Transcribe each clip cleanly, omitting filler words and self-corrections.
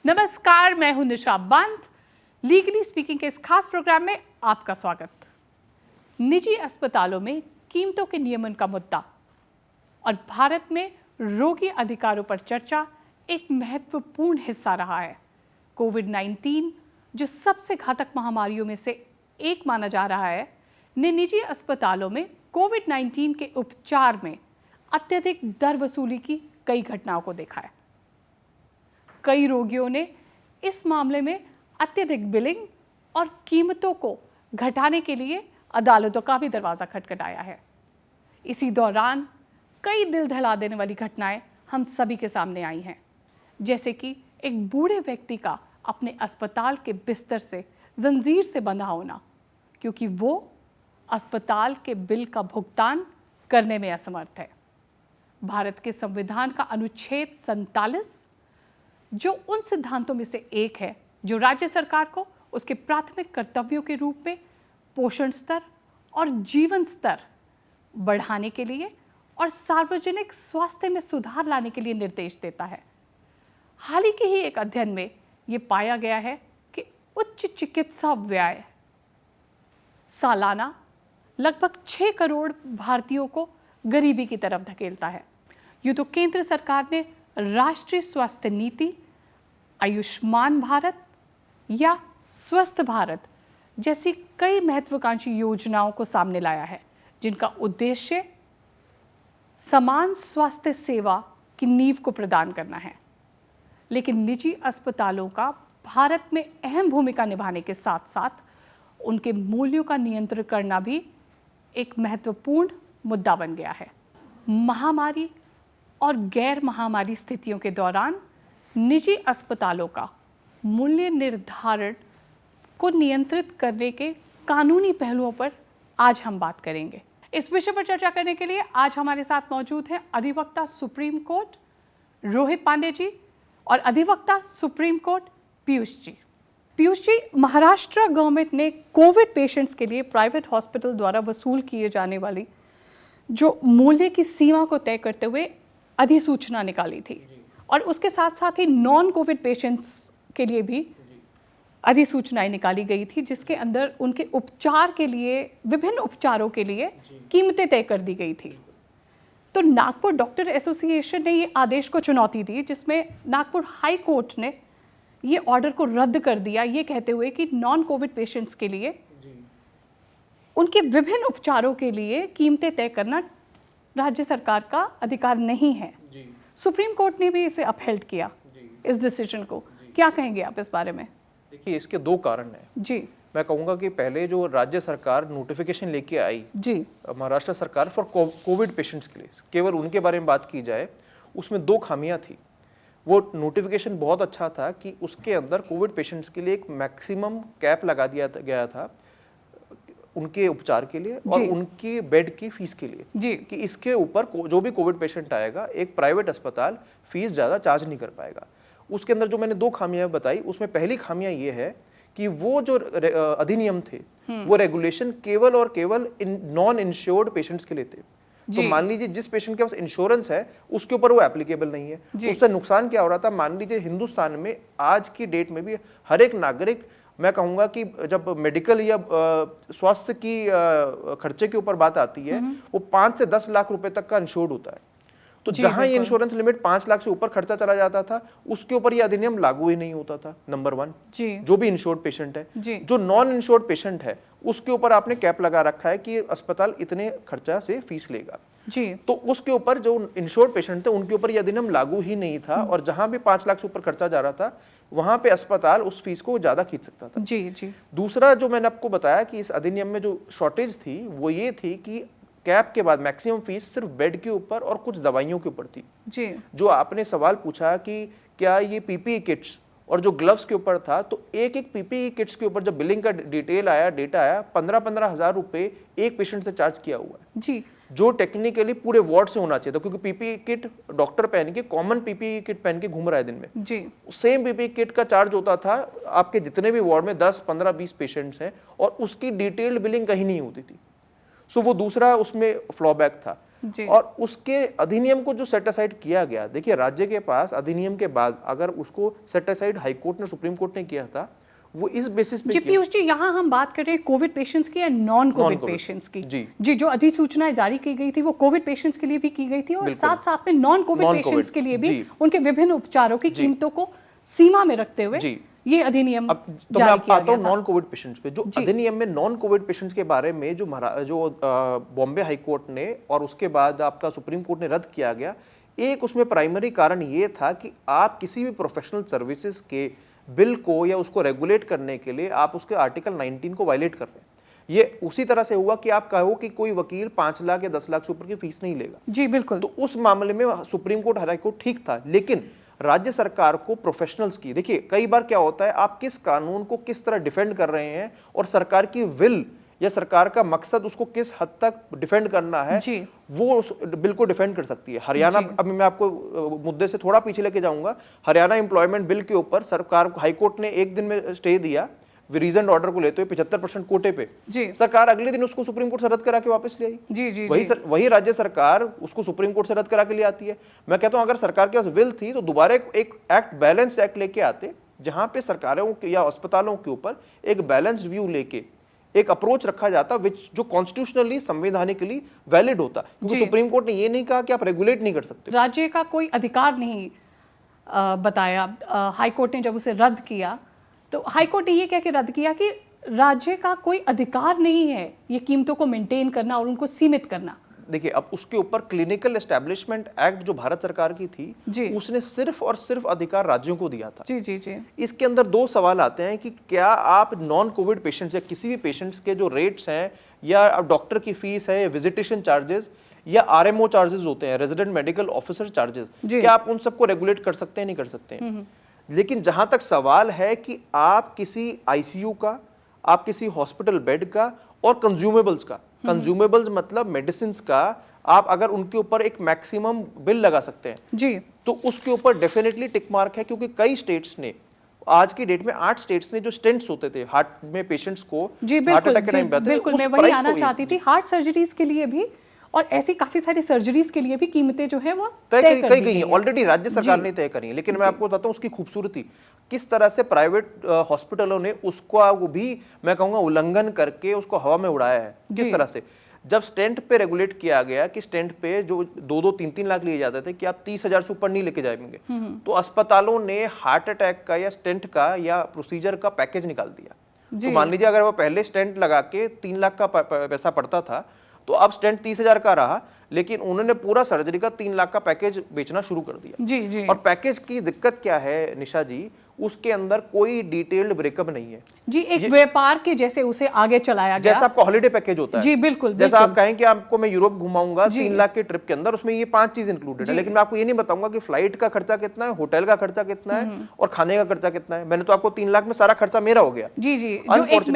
नमस्कार, मैं हूं निशा बंत। लीगली स्पीकिंग के इस खास प्रोग्राम में आपका स्वागत। निजी अस्पतालों में कीमतों के नियमन का मुद्दा और भारत में रोगी अधिकारों पर चर्चा एक महत्वपूर्ण हिस्सा रहा है। कोविड-19, जो सबसे घातक महामारियों में से एक माना जा रहा है, ने निजी अस्पतालों में कोविड-19 के उपचार में अत्यधिक दर वसूली की कई घटनाओं को देखा है। कई रोगियों ने इस मामले में अत्यधिक बिलिंग और कीमतों को घटाने के लिए अदालतों का भी दरवाजा खटखटाया है। इसी दौरान कई दिल दहला देने वाली घटनाएं हम सभी के सामने आई हैं, जैसे कि एक बूढ़े व्यक्ति का अपने अस्पताल के बिस्तर से जंजीर से बंधा होना, क्योंकि वो अस्पताल के बिल का भुगतान करने में असमर्थ है। भारत के संविधान का अनुच्छेद 47 जो उन सिद्धांतों में से एक है जो राज्य सरकार को उसके प्राथमिक कर्तव्यों के रूप में पोषण स्तर और जीवन स्तर बढ़ाने के लिए और सार्वजनिक स्वास्थ्य में सुधार लाने के लिए निर्देश देता है। हाल ही के ही एक अध्ययन में ये पाया गया है कि उच्च चिकित्सा व्यय सालाना लगभग 6 करोड़ भारतीयों को गरीबी की तरफ धकेलता है। यूँ तो केंद्र सरकार ने राष्ट्रीय स्वास्थ्य नीति, आयुष्मान भारत या स्वस्थ भारत जैसी कई महत्वाकांक्षी योजनाओं को सामने लाया है, जिनका उद्देश्य समान स्वास्थ्य सेवा की नींव को प्रदान करना है। लेकिन निजी अस्पतालों का भारत में अहम भूमिका निभाने के साथ साथ उनके मूल्यों का नियंत्रण करना भी एक महत्वपूर्ण मुद्दा बन गया है। महामारी और गैर महामारी स्थितियों के दौरान निजी अस्पतालों का मूल्य निर्धारण को नियंत्रित करने के कानूनी पहलुओं पर आज हम बात करेंगे। इस विषय पर चर्चा करने के लिए आज हमारे साथ मौजूद हैं अधिवक्ता सुप्रीम कोर्ट रोहित पांडे जी और अधिवक्ता supreme court Piyush ji. Piyush ji, Maharashtra government ने कोविड पेशेंट्स के लिए प्राइवेट हॉस्पिटल द्वारा वसूल किए जाने वाली जो मूल्य की सीमा को तय करते हुए अधिसूचना निकाली थी और उसके साथ साथ ही नॉन कोविड पेशेंट्स के लिए भी अधिसूचनाएं निकाली गई थी, जिसके अंदर उनके उपचार के लिए, विभिन्न उपचारों के लिए कीमतें तय कर दी गई थी। तो नागपुर डॉक्टर एसोसिएशन ने ये आदेश को चुनौती दी, जिसमें नागपुर हाई कोर्ट ने ये ऑर्डर को रद्द कर दिया, ये कहते हुए कि नॉन कोविड पेशेंट्स के लिए उनके विभिन्न उपचारों के लिए कीमतें तय करना राज्य सरकार का अधिकार नहीं है। सुप्रीम कोर्ट ने भी इसे अपहेल्ड किया, इस डिसीजन को। क्या कहेंगे आप इस बारे में? देखिए, इसके 2 कारण हैं जी। मैं कहूँगा कि पहले जो राज्य सरकार नोटिफिकेशन लेके आई जी, महाराष्ट्र सरकार फॉर कोविड पेशेंट्स के लिए, केवल उनके बारे में बात की जाए, उसमें 2 खामियां थी। वो नोटिफिकेशन बहुत अच्छा था कि उसके अंदर कोविड पेशेंट्स के लिए एक मैक्सिमम कैप लगा दिया गया था उनके उपचार के लिए और उनकी बेड की फीस के लिए कि इसके ऊपर जो भी कोविड पेशेंट आएगा, एक प्राइवेट अस्पताल फीस ज़्यादा चार्ज नहीं कर पाएगा। उसके अंदर जो मैंने 2 खामियां बताई, उसमें पहली खामियां ये है कि वो जो अधिनियम थे वो रेगुलेशन केवल और केवल नॉन इंश्योर्ड पेशेंट्स के लिए थे। तो मान लीजिए जिस पेशेंट के पास इंश्योरेंस है उसके ऊपर वो एप्लीकेबल नहीं है। तो उससे नुकसान क्या हो रहा था? मान लीजिए हिंदुस्तान में आज की डेट में भी हर एक नागरिक, मैं कहूंगा कि जब मेडिकल या स्वास्थ्य की खर्चे के ऊपर बात आती है, वो 5 से 10 लाख रुपए तक का इंश्योर्ड होता है। तो जहां ये इंश्योरेंस लिमिट 5 लाख से ऊपर खर्चा चला जाता था, उसके ऊपर ये अधिनियम लागू ही नहीं होता था। नंबर 1, जो भी इंश्योर्ड पेशेंट है। जो नॉन इंश्योर्ड पेशेंट है उसके ऊपर आपने कैप लगा रखा है कि अस्पताल इतने खर्चा से फीस लेगा। तो उसके ऊपर जो इंश्योर्ड पेशेंट थे उनके ऊपर यह अधिनियम लागू ही नहीं था और जहां भी 5 लाख से ऊपर खर्चा जा रहा था वहां पे अस्पताल उस फीस को ज्यादा खींच सकता था। दूसरा जो मैंने आपको बताया कि इस अधिनियम में जो शॉर्टेज थी वो ये थी कि कैप के बाद मैक्सिमम फीस सिर्फ बेड के ऊपर और कुछ दवाइयों के ऊपर थी। जो आपने सवाल पूछा कि क्या ये पीपीई किट्स और जो ग्लव्स के ऊपर था, तो एक पीपीई किट्स के ऊपर जब बिलिंग का डिटेल आया, डेटा आया, 15-15 हजार रुपए एक पेशेंट से चार्ज किया हुआ है, जो टेक्निकली पूरे वार्ड से होना चाहिए था, क्योंकि पीपीई किट डॉक्टर पहन के, कॉमन पीपीई किट पहन के घूम रहा है दिन में। सेम पीपीई किट का चार्ज होता था आपके जितने भी वार्ड में 10, 15, 20 पेशेंट्स हैं और उसकी डिटेल्ड बिलिंग कहीं नहीं होती थी। सो वो दूसरा उसमें फ्लॉबैक था। जी। और उसके अधिनियम को जो सेट असाइड किया गया, देखिए राज्य के पास अधिनियम के बाद अगर उसको सेट असाइड हाईकोर्ट ने, सुप्रीम कोर्ट ने किया था, वो इस बेसिस पे जी पीयूष जी, यहाँ हम बात कर रहे हैं कोविड पेशेंट्स की या नॉन कोविड Non-COVID, पेशेंट्स की। जी। जी, जो अधिसूचना जारी की गई थी वो कोविड पेशेंट्स के लिए भी की गई थी और बिल्कुल। साथ साथ में नॉन कोविड Non-COVID, पेशेंट्स के लिए भी जी। उनके विभिन्न उपचारों की कीमतों को सीमा में रखते हुए जी। ये अधिनियम अब तो मैं जारी अब किया आता हूँ गया था। नॉन कोविड पेशेंट्स पे। जो जी। अधिनियम में नॉन कोविड पेशेंट्स के बारे में जो बॉम्बे हाई कोर्ट ने और उसके बाद आपका सुप्रीम कोर्ट ने रद्द किया गया, एक उसमें प्राइमरी कारण ये था कि आप किसी भी प्रोफेशनल सर्विसेज के बिल को या उसको रेगुलेट करने के लिए आप उसके आर्टिकल 19 को वायलेट कर रहे हैं। ये उसी तरह से हुआ कि आप कहो कि कोई वकील 5 लाख या 10 लाख से ऊपर की फीस नहीं लेगा। जी बिल्कुल। तो उस मामले में सुप्रीम कोर्ट, हाई कोर्ट ठीक था, लेकिन राज्य सरकार को प्रोफेशनल्स की, देखिए कई बार क्या होता है, आप किस कानून को किस तरह डिफेंड कर रहे हैं और सरकार की विल या सरकार का मकसद उसको किस हद तक डिफेंड करना है, जी। वो उस बिल को डिफेंड कर सकती है। हरियाणा, अब मैं आपको मुद्दे से थोड़ा पीछे लेके जाऊंगा, हरियाणा एम्प्लॉयमेंट बिल के ऊपर सरकार को हाईकोर्ट ने एक दिन में स्टे दिया रीजन ऑर्डर को लेते हुए 75% कोटे पे। जी। सरकार अगले दिन उसको सुप्रीम कोर्ट से रद्द करा के वापस ले आई। जी जी वही वही राज्य सरकार उसको सुप्रीम कोर्ट से रद्द करा के ले आती है। मैं कहता हूं अगर सरकार के पास विल थी तो दोबारा एक एक्ट, बैलेंस्ड एक्ट लेके आते, जहां पे सरकारों के या अस्पतालों के ऊपर एक बैलेंस्ड व्यू लेके एक अप्रोच रखा जाता विच जो कॉन्स्टिट्यूशनली, संवैधानिकली वैलिड होता। क्योंकि सुप्रीम कोर्ट ने ये नहीं कहा कि आप रेगुलेट नहीं कर सकते, राज्य का कोई अधिकार नहीं बताया। हाई कोर्ट ने जब उसे रद्द किया तो हाई कोर्ट ने ये कह के रद्द किया कि राज्य का कोई अधिकार नहीं है ये कीमतों को मेंटेन करना और उनको सीमित करना। देखिए अब उसके ऊपर क्लिनिकल एस्टेब्लिशमेंट एक्ट जो भारत सरकार की थी, उसने सिर्फ और सिर्फ अधिकार राज्यों को दिया था। जी जी जी। इसके अंदर दो सवाल आते हैं कि क्या आप नॉन कोविड पेशेंट्स या किसी भी पेशेंट्स के जो रेट्स हैं या डॉक्टर की फीस है, विजिटेशन चार्जेस या आरएमओ चार्जेस होते हैं, रेजिडेंट मेडिकल ऑफिसर चार्जेस, क्या आप उन सबको रेगुलेट कर सकते हैं? नहीं कर सकते हैं। लेकिन जहां तक सवाल है कि आप किसी आईसीयू का, आप किसी हॉस्पिटल बेड का और कंज्यूमेबल्स का, कंज्यूमेबल्स मतलब मेडिसिन का, आप अगर उनके ऊपर एक मैक्सिमम बिल लगा सकते हैं जी, तो उसके ऊपर डेफिनेटली टिक मार्क है। क्योंकि कई स्टेट्स ने, आज की डेट में 8 स्टेट्स ने जो स्टेंट्स होते थे हार्ट में पेशेंट्स को, हार्ट अटैक के टाइम पे, बिल्कुल मैं वही आना चाहती थी। हार्ट सर्जरीज के लिए भी और ऐसी काफी सारी सर्जरीज के लिए भी कीमतें जो है वो तय कर गई हैं। ऑलरेडी राज्य सरकार ने तय करी है। लेकिन मैं आपको बताता हूँ उसकी खूबसूरती, किस तरह से प्राइवेट हॉस्पिटलों ने उसको भी, मैं कहूंगा, उल्लंघन करके उसको हवा में उड़ाया है। किस तरह से, जब स्टेंट पे रेगुलेट किया गया कि स्टेंट पे जो 2-2, 3-3 लाख लिए जाते थे कि आप 30,000 से ऊपर नहीं लेके जाएंगे, तो अस्पतालों ने हार्ट अटैक का या स्टेंट का या प्रोसीजर का पैकेज निकाल दिया। तो मान लीजिए अगर वो पहले स्टेंट लगा के 3 लाख का पैसा पड़ता था, तो अब स्टेंट 30,000 का रहा, लेकिन उन्होंने पूरा सर्जरी का 3 लाख का पैकेज बेचना शुरू कर दिया। जी जी। और पैकेज की दिक्कत क्या है निशा जी, उसके अंदर कोई डिटेल्ड ब्रेकअप नहीं है जी, एक व्यापार के जैसे उसे आगे चलाया गया, जैसा आपका हॉलिडे पैकेज होता है। जी बिल्कुल। जैसा आप कहें कि आपको मैं यूरोप घुमाऊंगा 3 लाख के ट्रिप के अंदर, उसमें ये 5 चीज इंक्लूडेड है, लेकिन मैं आपको ये नहीं बताऊंगा कि फ्लाइट का खर्चा कितना है, होटल का खर्चा कितना है और खाने का खर्चा कितना है। मैंने तो आपको 3 लाख में सारा खर्चा मेरा हो गया। जी जी। जो एक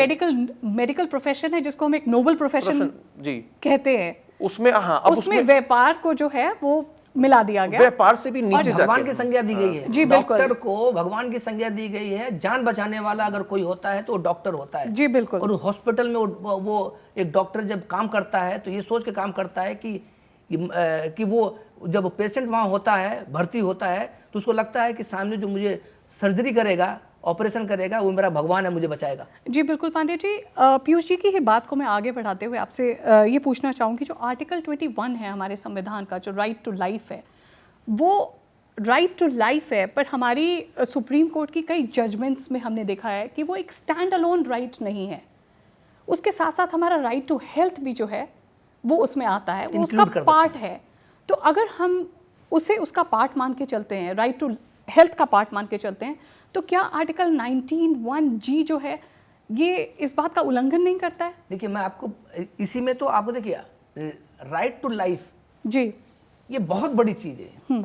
मेडिकल प्रोफेशन है जिसको हम एक नोबल प्रोफेशन जी कहते हैं, उसमें उसमें व्यापार को जो है वो मिला दिया गया, व्यापार से भी नीचे जाके भगवान की संज्ञा दी गई है। जी बिल्कुल। डॉक्टर को भगवान की संज्ञा दी गई है। जान बचाने वाला अगर कोई होता है तो वो डॉक्टर होता है। जी बिल्कुल। और हॉस्पिटल में वो एक डॉक्टर जब काम करता है तो ये सोच के काम करता है कि वो जब पेशेंट वहाँ होता है, भर्ती होता है, तो उसको लगता है कि सामने जो मुझे सर्जरी करेगा, ऑपरेशन करेगा, वो मेरा भगवान है, मुझे बचाएगा। जी बिल्कुल पांडे जी। पीयूष जी की ही बात को मैं आगे बढ़ाते हुए आपसे ये पूछना चाहूँगी, जो आर्टिकल 21 है हमारे संविधान का, जो राइट टू लाइफ है, वो राइट टू लाइफ है, पर हमारी सुप्रीम कोर्ट की कई जजमेंट्स में हमने देखा है कि वो एक स्टैंड अलोन राइट नहीं है। उसके साथ साथ हमारा राइट टू हेल्थ भी जो है वो उसमें आता है, वो उसका पार्ट है। तो अगर हम उसे उसका पार्ट मान के चलते हैं, राइट टू हेल्थ का पार्ट मान के चलते हैं, तो क्या आर्टिकल 19(1)(g जो है ये इस बात का उल्लंघन नहीं करता है? देखिए मैं आपको इसी में तो आपको देखिए राइट टू लाइफ जी, ये बहुत बड़ी चीज है।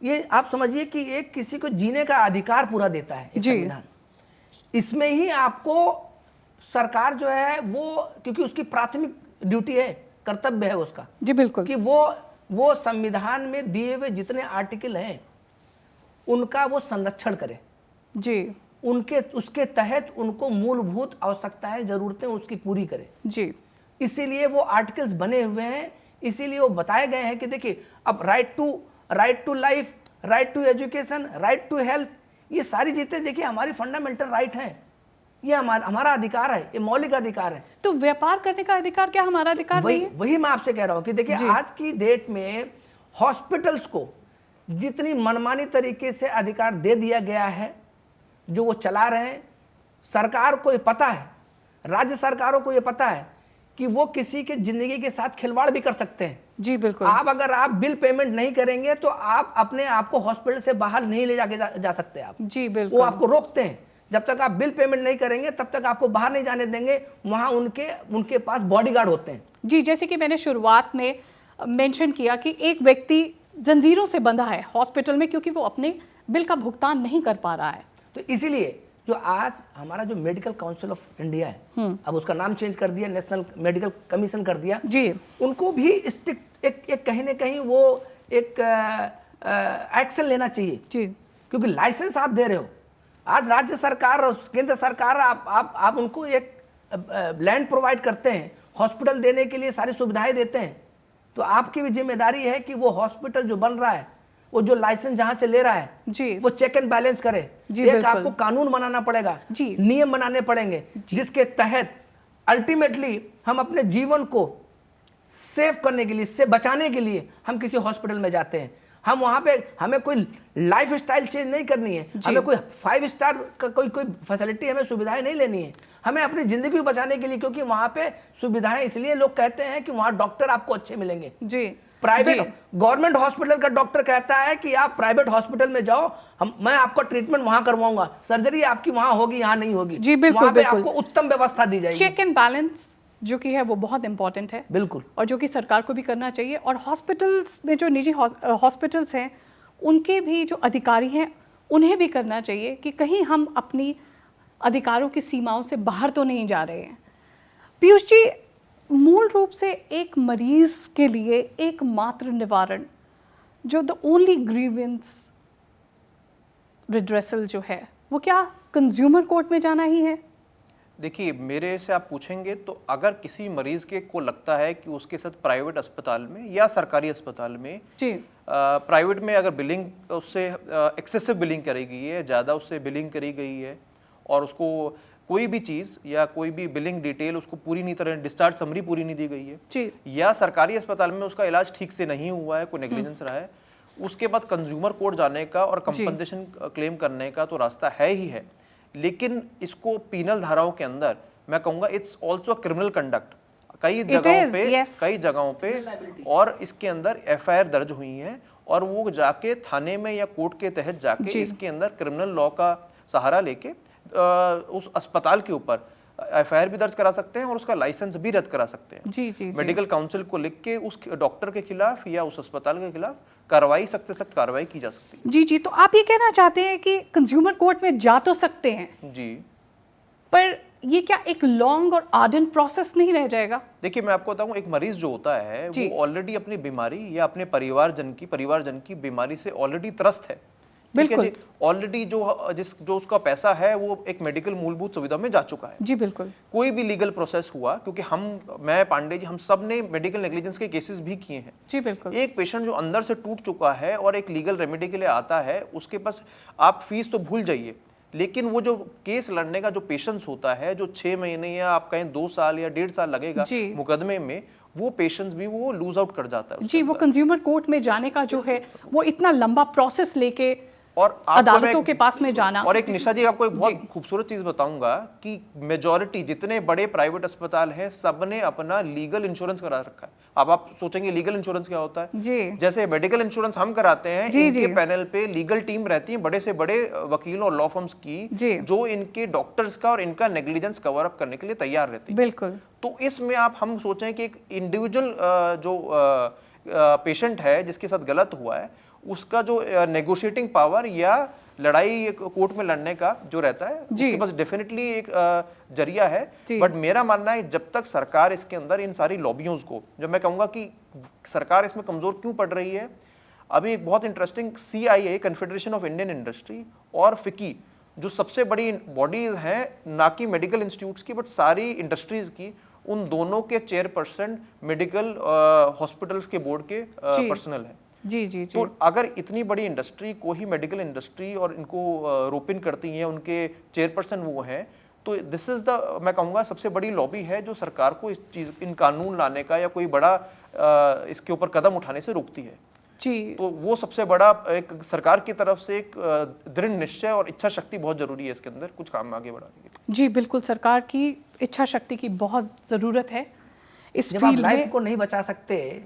ये आप समझिए कि एक किसी को जीने का अधिकार पूरा देता है एक संविधान। इसमें ही आपको सरकार जो है वो, क्योंकि उसकी प्राथमिक ड्यूटी है, कर्तव्य है उसका, जी बिल्कुल, कि वो संविधान में दिए हुए जितने आर्टिकल हैं उनका वो संरक्षण करे जी, उसके तहत उनको मूलभूत आवश्यकताएं, जरूरतें उसकी पूरी करे जी। इसीलिए वो आर्टिकल्स बने हुए हैं इसीलिए वो बताए गए हैं कि देखिए अब right to life, right to education, right to health, ये सारी चीजें देखिए हमारी फंडामेंटल राइट हैं, ये हमारा अधिकार है, ये मौलिक अधिकार है। तो व्यापार करने का अधिकार क्या हमारा अधिकार नहीं है? वही मैं आपसे कह रहा हूं कि देखिए आज की डेट में हॉस्पिटल्स को जितनी मनमानी तरीके से अधिकार दे दिया गया है जो वो चला रहे हैं, सरकार को ये पता है, राज्य सरकारों को ये पता है कि वो किसी के जिंदगी के साथ खिलवाड़ भी कर सकते हैं। जी बिल्कुल। अगर आप बिल पेमेंट नहीं करेंगे तो आप अपने आप को हॉस्पिटल से बाहर नहीं ले जाके जा सकते आप। जी बिल्कुल। वो आपको रोकते हैं, जब तक आप बिल पेमेंट नहीं करेंगे तब तक आपको बाहर नहीं जाने देंगे, वहां उनके पास बॉडीगार्ड होते हैं। जी, जैसे कि मैंने शुरुआत में मेंशन किया कि एक व्यक्ति जंजीरों से बंधा है हॉस्पिटल में क्योंकि वो अपने बिल का भुगतान नहीं कर पा रहा है। तो इसीलिए जो आज हमारा जो मेडिकल काउंसिल ऑफ इंडिया है, अब उसका नाम चेंज कर दिया, नेशनल मेडिकल कमीशन कर दिया जी, उनको भी स्ट्रिक्ट एक कहीं ना कहीं वो एक एक्शन लेना चाहिए जी, क्योंकि लाइसेंस आप दे रहे हो। आज राज्य सरकार और केंद्र सरकार आप उनको एक लैंड प्रोवाइड करते हैं, हॉस्पिटल देने के लिए सारी सुविधाएं देते हैं, तो आपकी भी जिम्मेदारी है कि वो हॉस्पिटल जो बन रहा है, वो जो लाइसेंस जहां से ले रहा है जी, वो चेक एंड बैलेंस करे। एक आपको कानून बनाना पड़ेगा, नियम बनाने पड़ेंगे जिसके तहत अल्टीमेटली हम अपने जीवन को सेव करने के लिए, इससे बचाने के लिए हम किसी हॉस्पिटल में जाते हैं। हम वहां पे हमें कोई लाइफ स्टाइल चेंज नहीं करनी है, हमें कोई 5 स्टार का कोई फैसिलिटी, हमें सुविधाएं नहीं लेनी है, हमें अपनी जिंदगी बचाने के लिए, क्योंकि वहां पे सुविधाएं इसलिए लोग कहते हैं कि वहां डॉक्टर आपको अच्छे मिलेंगे। जी, प्राइवेट गवर्नमेंट हॉस्पिटल का डॉक्टर कहता है कि आप प्राइवेट हॉस्पिटल में जाओ, मैं आपका ट्रीटमेंट वहां करवाऊंगा, सर्जरी आपकी वहां होगी, यहाँ नहीं होगी। जी बिल्कुल, वहां पे आपको उत्तम व्यवस्था दी जाएगी। चेक एंड बैलेंस जो कि है वो बहुत इंपॉर्टेंट है, बिल्कुल, और जो कि सरकार को भी करना चाहिए। और हॉस्पिटल्स में जो निजी हॉस्पिटल्स हैं उनके भी जो अधिकारी हैं उन्हें भी करना चाहिए कि कहीं हम अपनी अधिकारों की सीमाओं से बाहर तो नहीं जा रहे हैं। पीयूष जी, मूल रूप से एक मरीज के लिए एकमात्र निवारण जो द ओनली ग्रीवेंस रिड्रेसल जो है वो क्या कंज्यूमर कोर्ट में जाना ही है? देखिए, मेरे से आप पूछेंगे तो अगर किसी मरीज के को लगता है कि उसके साथ प्राइवेट अस्पताल में या सरकारी अस्पताल में जी, प्राइवेट में अगर बिलिंग उससे एक्सेसिव बिलिंग करी गई है, ज़्यादा उससे बिलिंग करी गई है और उसको कोई भी चीज़ या कोई भी बिलिंग डिटेल उसको पूरी नहीं तरह डिस्चार्ज समरी पूरी नहीं दी गई है जी, या सरकारी अस्पताल में उसका इलाज ठीक से नहीं हुआ है, कोई नेग्लिजेंस रहा है, उसके बाद कंज्यूमर कोर्ट जाने का और कंपनसेशन क्लेम करने का तो रास्ता है ही है। लेकिन इसको पीनल धाराओं के अंदर मैं कहूँगा इट्स ऑल्सो क्रिमिनल कंडक्ट कई जगहों पे और इसके अंदर एफआईआर दर्ज हुई हैं और वो जाके थाने में या कोर्ट के तहत जाके इसके अंदर क्रिमिनल लॉ का सहारा लेके उस अस्पताल के ऊपर एफआईआर भी दर्ज करा सकते हैं और उसका लाइसेंस भी रद्द करा सकते हैं। जी, मेडिकल काउंसिल को लिख के उस डॉक्टर के खिलाफ या उस अस्पताल के खिलाफ कार्रवाई, सख्त से सख्त कार्रवाई की जा सकती है। जी, तो आप ये कहना चाहते हैं कि कंज्यूमर कोर्ट में जा तो सकते हैं जी, पर ये क्या एक लॉन्ग और आर्डेंट प्रोसेस नहीं रह जाएगा? देखिए, मैं आपको बताऊं, एक मरीज जो होता है वो ऑलरेडी अपनी बीमारी या अपने परिवारजन की बीमारी से ऑलरेडी त्रस्त है। बिल्कुल, ऑलरेडी जो उसका पैसा है वो एक मेडिकल मूलभूत सुविधा में जा चुका है। जी बिल्कुल। कोई भी लीगल प्रोसेस हुआ, क्योंकि मैं पांडे जी, हम सब ने मेडिकल नेग्लिजेंस के केसेस भी किए हैं। जी बिल्कुल। एक पेशेंट जो अंदर से टूट चुका है और एक लीगल रेमेडी के लिए आता है, उसके पास आप फीस तो भूल जाइए, लेकिन वो जो केस लड़ने का जो पेशेंस होता है, जो 6 महीने या आप कहें 2 साल या 1.5 साल लगेगा मुकदमे में, वो पेशेंस भी वो लूज आउट कर जाता है। जी, वो कंज्यूमर कोर्ट में जाने का जो है वो इतना लंबा प्रोसेस लेके और अदालतों के पास में जाना। और एक निशा जी, आपको एक बहुत खूबसूरत चीज बताऊंगा कि मेजॉरिटी जितने बड़े प्राइवेट अस्पताल हैं सबने अपना लीगल इंश्योरेंस करा रखा है। अब आप सोचेंगे लीगल इंश्योरेंस क्या होता है? जी, जैसे मेडिकल इंश्योरेंस हम कराते हैं, इनके पैनल पे लीगल टीम रहती है, बड़े से बड़े वकीलों और लॉ फर्म्स की, जो इनके डॉक्टर्स का और इनका नेग्लिजेंस कवर अप करने के लिए तैयार रहती है। बिल्कुल। तो इसमें हम सोचें कि एक इंडिविजुअल जो पेशेंट है जिसके साथ गलत हुआ है, उसका जो नेगोशिएटिंग पावर या लड़ाई कोर्ट में लड़ने का जो रहता है, उसके पास डेफिनेटली एक जरिया है। बट मेरा मानना है जब तक सरकार इसके अंदर इन सारी लॉबियों को, जब मैं कहूंगा कि सरकार इसमें कमजोर क्यों पड़ रही है, अभी एक बहुत interesting CIA, confederation of Indian industry, और फिकी, जो सबसे बड़ी बॉडीज हैं ना कि मेडिकल इंस्टीट्यूट्स की बट सारी इंडस्ट्रीज की, उन दोनों के चेयरपर्सन मेडिकल हॉस्पिटल्स के बोर्ड के पर्सनल हैं। जी जी जी। तो अगर इतनी बड़ी इंडस्ट्री को ही मेडिकल इंडस्ट्री और इनको रोपिन करती हैं, उनके चेयरपर्सन वो हैं, तो दिस इज द, मैं कहूँगा सबसे बड़ी लॉबी है जो सरकार को इस चीज, इन कानून लाने का या कोई बड़ा इसके ऊपर कदम उठाने से रोकती है जी। तो वो सबसे बड़ा एक सरकार की तरफ से एक दृढ़ निश्चय और इच्छा शक्ति बहुत जरूरी है इसके अंदर कुछ काम आगे बढ़ाने के लिए। जी बिल्कुल, सरकार की इच्छा शक्ति की बहुत जरूरत है इस जब आप फील्ड लाइफ में। को नहीं बचा सकते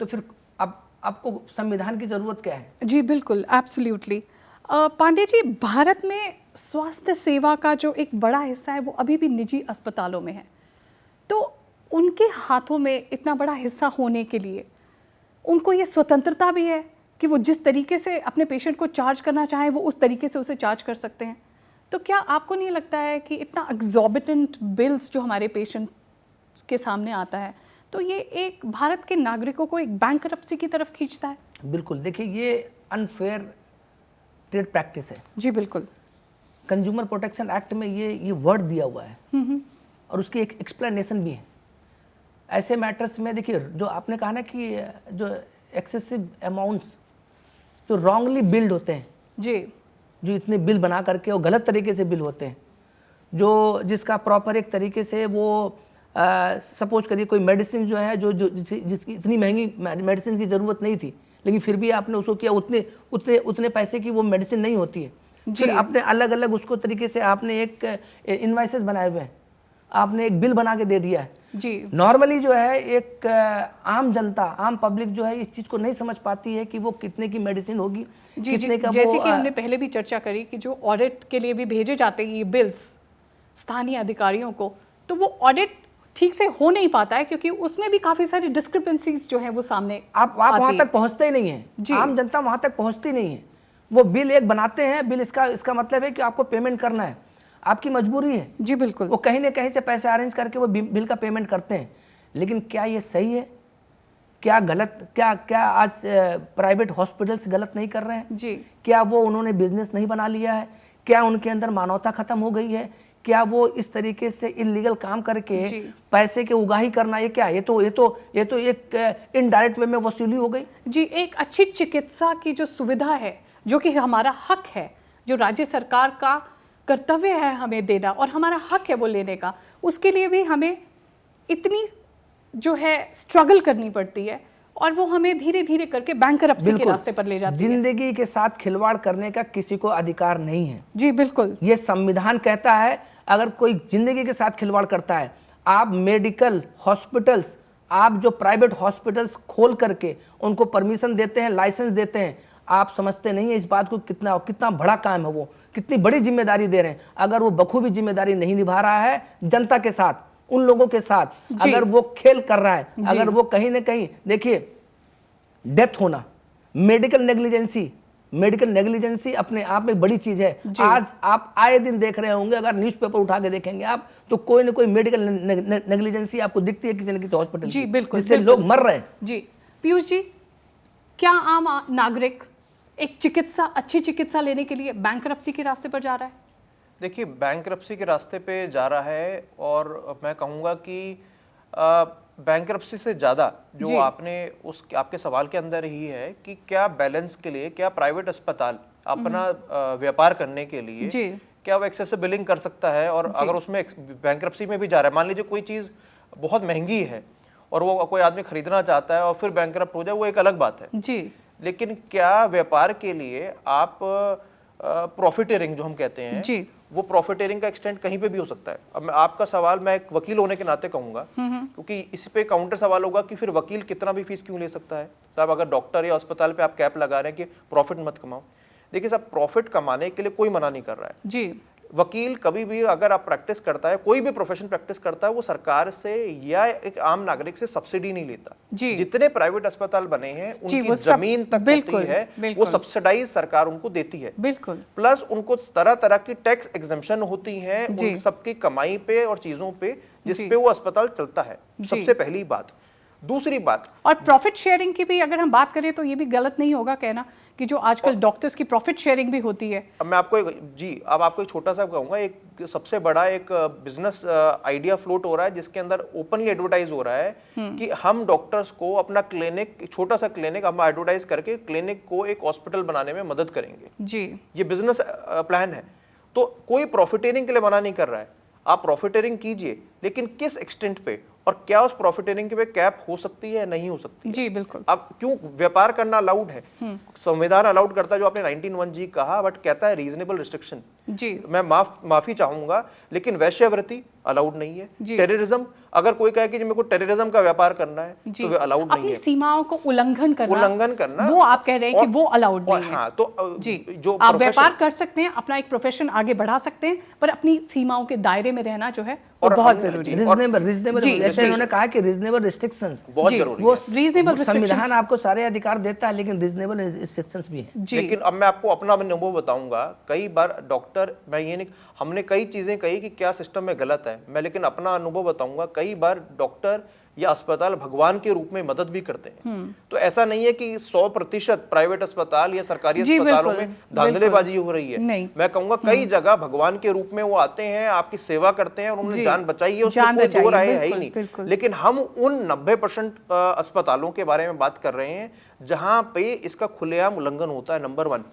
तो फिर अब आपको संविधान की जरूरत क्या है? जी बिल्कुल, एब्सोल्युटली। पांडे जी, भारत में स्वास्थ्य सेवा का जो एक बड़ा हिस्सा है वो अभी भी निजी अस्पतालों में है, तो उनके हाथों में इतना बड़ा हिस्सा होने के लिए उनको ये स्वतंत्रता भी है कि वो जिस तरीके से अपने पेशेंट को चार्ज करना चाहें वो उस तरीके से उसे चार्ज कर सकते हैं। तो क्या आपको नहीं लगता है कि इतना एग्जॉर्बिटेंट बिल्स जो हमारे पेशेंट के सामने आता है, तो ये एक भारत के नागरिकों को एक बैंकरप्सी की तरफ खींचता है? बिल्कुल, देखिए ये अनफेयर ट्रेड प्रैक्टिस है। जी बिल्कुल। कंज्यूमर प्रोटेक्शन एक्ट में ये वर्ड दिया हुआ है और उसकी एक एक्सप्लेनेशन भी है। ऐसे मैटर्स में देखिए, जो आपने कहा ना कि जो एक्सेसिव अमाउंट्स जो रॉन्गली बिल्ड होते हैं जी, जो इतने बिल बना करके और गलत तरीके से बिल होते हैं, जो जिसका प्रॉपर एक तरीके से वो सपोज करिए कोई मेडिसिन जो है जिसकी इतनी महंगी मेडिसिन की ज़रूरत नहीं थी, लेकिन फिर भी आपने उसको किया, उतने पैसे की वो मेडिसिन नहीं होती है, फिर आपने अलग अलग उसको तरीके से आपने एक इनवाइसेस बनाए हुए हैं, आपने एक बिल बना के दे दिया है जी। नॉर्मली जो है एक आम जनता, आम पब्लिक जो है इस चीज़ को नहीं समझ पाती है कि वो कितने की मेडिसिन होगी, जी, कितने का जैसे वो कि हमने पहले भी चर्चा करी कि जो ऑडिट के लिए भी भेजे जाते हैं ये बिल्स स्थानीय अधिकारियों को, तो वो ऑडिट ठीक से हो नहीं पाता है क्योंकि उसमें भी काफी सारी डिस्क्रिपेंसीज जो है वो सामने आप वहां तक पहुंचते ही नहीं है। आम जनता वहां तक पहुंचती नहीं है। वो बिल एक बनाते हैं, बिल इसका मतलब है कि आपको पेमेंट करना है, आपकी मजबूरी है। जी बिल्कुल। वो कहीं ना कहीं से पैसे अरेंज करके वो बिल का पेमेंट करते हैं, लेकिन क्या ये सही है? क्या गलत, क्या आज प्राइवेट हॉस्पिटल्स गलत नहीं कर रहे हैं जी? क्या वो उन्होंने बिजनेस नहीं बना लिया है? क्या उनके अंदर मानवता खत्म हो गई है? क्या वो इस तरीके से इलीगल काम करके पैसे के उगाही करना, ये क्या? ये तो एक इनडायरेक्ट वे में वसूली हो गई। जी, एक अच्छी चिकित्सा की जो सुविधा है, जो कि हमारा हक है, जो राज्य सरकार का कर्तव्य है हमें देना और हमारा हक है वो लेने का, उसके लिए भी हमें इतनी जो है स्ट्रगल करनी पड़ती है और वो हमें धीरे धीरे करके बैंकरप्सी के रास्ते पर ले जाती है। जिंदगी के साथ खिलवाड़ करने का किसी को अधिकार नहीं है। जी बिल्कुल। ये संविधान कहता है अगर कोई जिंदगी के साथ खिलवाड़ करता है, आप मेडिकल हॉस्पिटल्स, आप जो प्राइवेट हॉस्पिटल्स खोल करके उनको परमिशन देते हैं, लाइसेंस देते हैं, आप समझते नहीं है इस बात को कितना बड़ा काम है, वो कितनी बड़ी जिम्मेदारी दे रहे हैं। अगर वो बखूबी जिम्मेदारी नहीं निभा रहा है जनता के साथ, उन लोगों के साथ, अगर वो खेल कर रहा है, अगर वो कहीं ना कहीं, देखिए डेथ होना, मेडिकल नेग्लिजेंसी अपने आप में बड़ी चीज है। आज आप आए दिन देख रहे होंगे, अगर न्यूज़पेपर उठा के देखेंगे आप, तो कोई ना कोई मेडिकल नेग्लिजेंसी आपको दिखती है किसी न किसी हॉस्पिटल, जी बिल्कुल, जिससे लोग मर रहे हैं। जी पीयूष जी, क्या आम नागरिक एक अच्छी चिकित्सा लेने के लिए बैंकरप्सी के रास्ते पर जा रहा है? देखिए, बैंकरप्सी के रास्ते पे जा रहा है और मैं कहूँगा कि बैंकरप्सी से ज़्यादा जो आपके सवाल के अंदर ही है कि क्या बैलेंस के लिए, क्या प्राइवेट अस्पताल अपना व्यापार करने के लिए क्या वो एक्सेसिव बिलिंग कर सकता है, और अगर उसमें बैंकरप्सी में भी जा रहा है, मान लीजिए कोई चीज़ बहुत महंगी है और वो कोई आदमी खरीदना चाहता है और फिर बैंकरप्ट हो जाए, वो एक अलग बात है जी। लेकिन क्या व्यापार के लिए आप प्रॉफिटेरिंग जो हम कहते हैं जी, वो प्रॉफिटेरिंग का एक्सटेंड कहीं पे भी हो सकता है। अब मैं आपका सवाल, मैं एक वकील होने के नाते कहूंगा, क्योंकि इस पे काउंटर सवाल होगा कि फिर वकील कितना भी फीस क्यों ले सकता है साहब, अगर डॉक्टर या अस्पताल पे आप कैप लगा रहे हैं कि प्रॉफिट मत कमाओ। देखिए साहब, प्रॉफिट कमाने के लिए कोई मना नहीं कर रहा है जी। वकील कभी भी अगर आप प्रैक्टिस करता है, कोई भी प्रोफेशन प्रैक्टिस करता है, वो सरकार से या एक आम नागरिक से सब्सिडी नहीं लेता जी। जितने प्राइवेट अस्पताल बने हैं उनकी जमीन तक होती है, वो सब्सिडाइज सरकार उनको देती है बिल्कुल। प्लस उनको तरह तरह की टैक्स एग्जम्पशन होती है उन सबकी कमाई पे और चीजों पे जिसपे वो अस्पताल चलता है। सबसे पहली बात, दूसरी बात, और प्रॉफिट शेयरिंग की भी अगर हम बात करें तो ये भी गलत नहीं होगा कहना कि जो आजकल डॉक्टर्स की प्रॉफिट शेयरिंग भी होती है। अब मैं आपको अब आपको एक छोटा सा कहूंगा, एक सबसे बड़ा एक बिजनेस आइडिया फ्लोट हो रहा है जिसके अंदर ओपनली एडवर्टाइज हो रहा है कि हम डॉक्टर्स को अपना क्लिनिक, छोटा सा क्लिनिक हम एडवर्टाइज करके क्लिनिक को एक हॉस्पिटल बनाने में मदद करेंगे जी। ये बिजनेस प्लान है, तो कोई प्रॉफिटेरिंग के लिए मना नहीं कर रहा है, आप प्रॉफिटेरिंग कीजिए, लेकिन किस एक्सटेंट पे और क्या उस प्रॉफिटेरिंग के पे कैप हो सकती है, नहीं हो सकती है? जी बिल्कुल। अब क्यों व्यापार करना अलाउड है, संविधान अलाउड करता है, जो आपने 19(1) कहा, बट कहता है रीजनेबल रिस्ट्रिक्शन जी। मैं माफी चाहूंगा, लेकिन वैश्यावृत्ति अलाउड नहीं है। टेररिज्म, अगर कोई कहे कि मेरे को टेररिज्म का व्यापार करना है तो वो अलाउड नहीं है। सीमाओं को उल्लंघन करना वो आप कह रहे हैं कि वो अलाउड नहीं है। हाँ, तो जी, जो आप व्यापार कर सकते हैं, अपना एक प्रोफेशन आगे बढ़ा सकते हैं, पर अपनी सीमाओं के दायरे में रहना जो है वो बहुत जरूरी है। रीजनेबल, जैसे उन्होंने कहा कि रीजनेबल रिस्ट्रिक्शंस बहुत जरूरी है। वो रीजनेबल संविधान आपको सारे अधिकार देता है, लेकिन रीजनेबल रिस्ट्रिक्शंस भी है। लेकिन अब मैं आपको अपना अनुभव बताऊंगा, कई बार डॉक्टर, मैं ये नहीं, हमने कई चीजें कही कि क्या सिस्टम में गलत है, मैं लेकिन अपना अनुभव बताऊंगा, कई बार डॉक्टर या अस्पताल भगवान के रूप में मदद भी करते हैं। तो ऐसा नहीं है कि 100% प्राइवेट अस्पताल या सरकारी अस्पतालों में धांधलेबाजी हो रही है। मैं कहूंगा कई जगह भगवान के रूप में वो आते हैं, आपकी सेवा करते हैं और उन्होंने जान बचाई है, उसमें कोई दो राय है ही नहीं। लेकिन हम उन 90% अस्पतालों के बारे में बात कर रहे हैं जहां पे इसका खुलेआम उल्लंघन होता है, नंबर 1।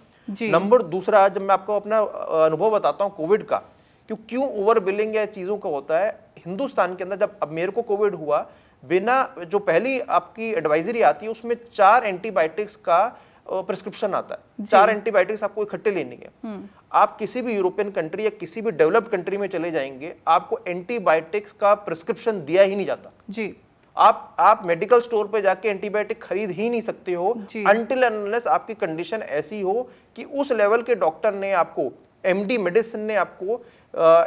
नंबर दूसरा, जब मैं आपको अपना अनुभव बताता हूँ कोविड का, क्यों ओवर बिलिंग या चीजों का होता है हिंदुस्तान के अंदर। जब अब मेरे को कोविड हुआ, बिना जो पहली आपकी एडवाइजरी आती है उसमें 4 एंटीबायोटिक्स का प्रिस्क्रिप्शन आता है। 4 एंटीबायोटिक्स आपको इकट्ठे लेनी है। आप किसी भी यूरोपियन कंट्री या किसी भी डेवलप्ड कंट्री में चले जाएंगे, आपको एंटीबायोटिक्स का प्रिस्क्रिप्शन दिया ही नहीं जाता जी। आप मेडिकल स्टोर पे जाके एंटीबायोटिक खरीद ही नहीं सकते हो अनटिल अनलेस आपकी कंडीशन ऐसी हो कि उस लेवल के डॉक्टर ने आपको, एमडी मेडिसिन ने आपको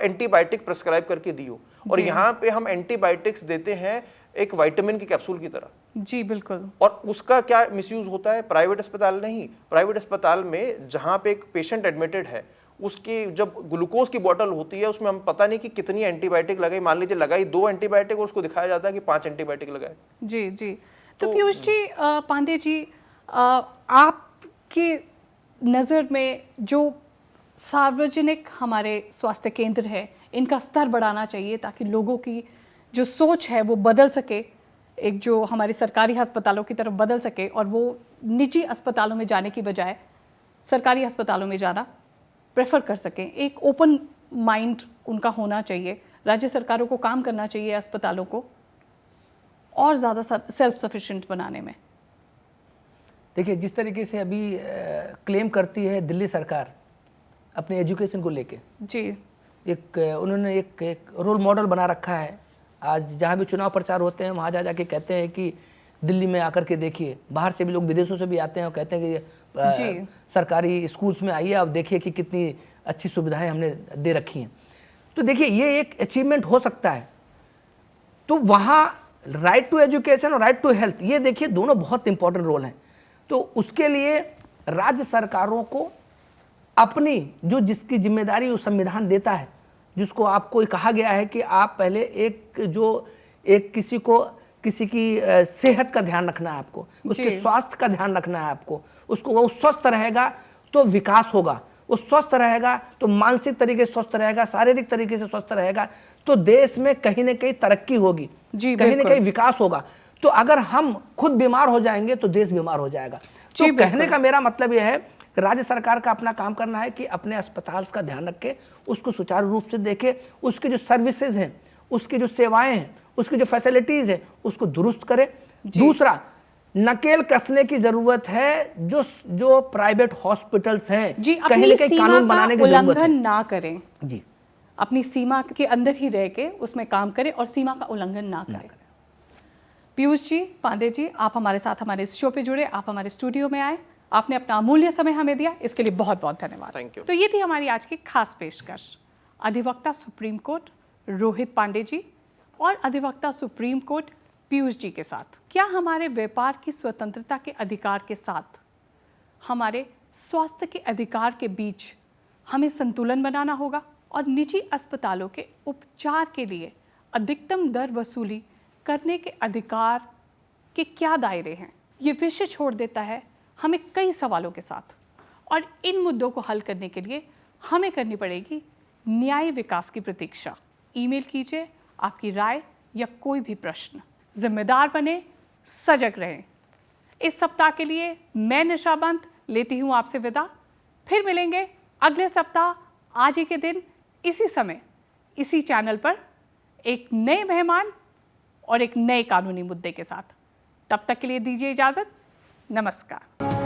एंटीबायोटिक प्रिस्क्राइब करके दी हो। और यहाँ पे हम एंटीबायोटिक्स देते हैं एक विटामिन की कैप्सूल की तरह जी बिल्कुल। और उसका क्या मिसयूज होता है? प्राइवेट अस्पताल नहीं, प्राइवेट अस्पताल में जहाँ पे एक पेशेंट एडमिटेड है, उसकी जब ग्लूकोज की बोतल होती है उसमें हम पता नहीं कि कितनी एंटीबायोटिक लगाई, मान लीजिए लगाई 2 एंटीबायोटिक और उसको दिखाया जाता है कि 5 एंटीबायोटिक लगाए। जी जी। तो पीयूष जी, पांडे जी, आपकी नज़र में जो सार्वजनिक हमारे स्वास्थ्य केंद्र है, इनका स्तर बढ़ाना चाहिए ताकि लोगों की जो सोच है वो बदल सके, एक जो हमारे सरकारी अस्पतालों की तरफ बदल सके और वो निजी अस्पतालों में जाने की बजाय सरकारी अस्पतालों में जाना प्रेफर कर सकें। एक ओपन माइंड उनका होना चाहिए। राज्य सरकारों को काम करना चाहिए अस्पतालों को और ज़्यादा सेल्फ सफिशिएंट बनाने में। देखिए, जिस तरीके से अभी क्लेम करती है दिल्ली सरकार अपने एजुकेशन को लेके जी, उन्होंने एक रोल मॉडल बना रखा है। आज जहाँ भी चुनाव प्रचार होते हैं वहाँ जा जाके कहते हैं कि दिल्ली में आकर के देखिए, बाहर से भी लोग, विदेशों से भी आते हैं और कहते हैं कि सरकारी स्कूल्स में आइए, आप देखिए कि कितनी अच्छी सुविधाएं हमने दे रखी हैं। तो देखिए, ये एक अचीवमेंट हो सकता है। तो वहाँ राइट टू एजुकेशन और राइट टू हेल्थ, ये देखिए दोनों बहुत इंपॉर्टेंट रोल हैं। तो उसके लिए राज्य सरकारों को अपनी जो जिसकी जिम्मेदारी वो संविधान देता है, जिसको आपको कहा गया है कि आप पहले किसी की सेहत का ध्यान रखना है, आपको उसके स्वास्थ्य का ध्यान रखना है, आपको उसको, वो स्वस्थ रहेगा तो विकास होगा, वो स्वस्थ रहेगा तो मानसिक तरीके से स्वस्थ रहेगा, शारीरिक तरीके से स्वस्थ रहेगा तो देश में कहीं ना कहीं तरक्की होगी, कहीं ना कहीं विकास होगा। तो अगर हम खुद बीमार हो जाएंगे तो देश बीमार हो जाएगा। तो कहने का मेरा मतलब यह है कि राज्य सरकार का अपना काम करना है कि अपने अस्पताल का ध्यान रखे, उसको सुचारू रूप से देखे, उसके जो सर्विसेज हैं, उसकी जो सेवाएं हैं, उसकी जो फैसिलिटीज है, उसको दुरुस्त करे। दूसरा, नकेल कसने की जरूरत है जो प्राइवेट हॉस्पिटल्स हैं, कहीं ना कहीं कानून बनाने की जरूरत है। ना करें जी, अपनी सीमा के अंदर ही रह के उसमें काम करें और सीमा का उल्लंघन ना करें। पीयूष जी, पांडे जी, आप हमारे साथ हमारे इस शो पे जुड़े, आप हमारे स्टूडियो में आए, आपने अपना अमूल्य समय हमें दिया, इसके लिए बहुत बहुत धन्यवाद। Thank you. तो ये थी हमारी आज की खास पेशकश। अधिवक्ता सुप्रीम कोर्ट रोहित पांडे जी और अधिवक्ता सुप्रीम कोर्ट पीयूष जी के साथ क्या हमारे व्यापार की स्वतंत्रता के अधिकार के साथ हमारे स्वास्थ्य के अधिकार के बीच हमें संतुलन बनाना होगा और निजी अस्पतालों के उपचार के लिए अधिकतम दर वसूली करने के अधिकार के क्या दायरे हैं। ये विषय छोड़ देता है हमें कई सवालों के साथ, और इन मुद्दों को हल करने के लिए हमें करनी पड़ेगी न्याय विकास की प्रतीक्षा। ईमेल कीजिए आपकी राय या कोई भी प्रश्न। जिम्मेदार बने, सजग रहें। इस सप्ताह के लिए मैं निशा बंत लेती हूं आपसे विदा। फिर मिलेंगे अगले सप्ताह आज ही के दिन इसी समय इसी चैनल पर एक नए मेहमान और एक नए कानूनी मुद्दे के साथ। तब तक के लिए दीजिए इजाजत। नमस्कार।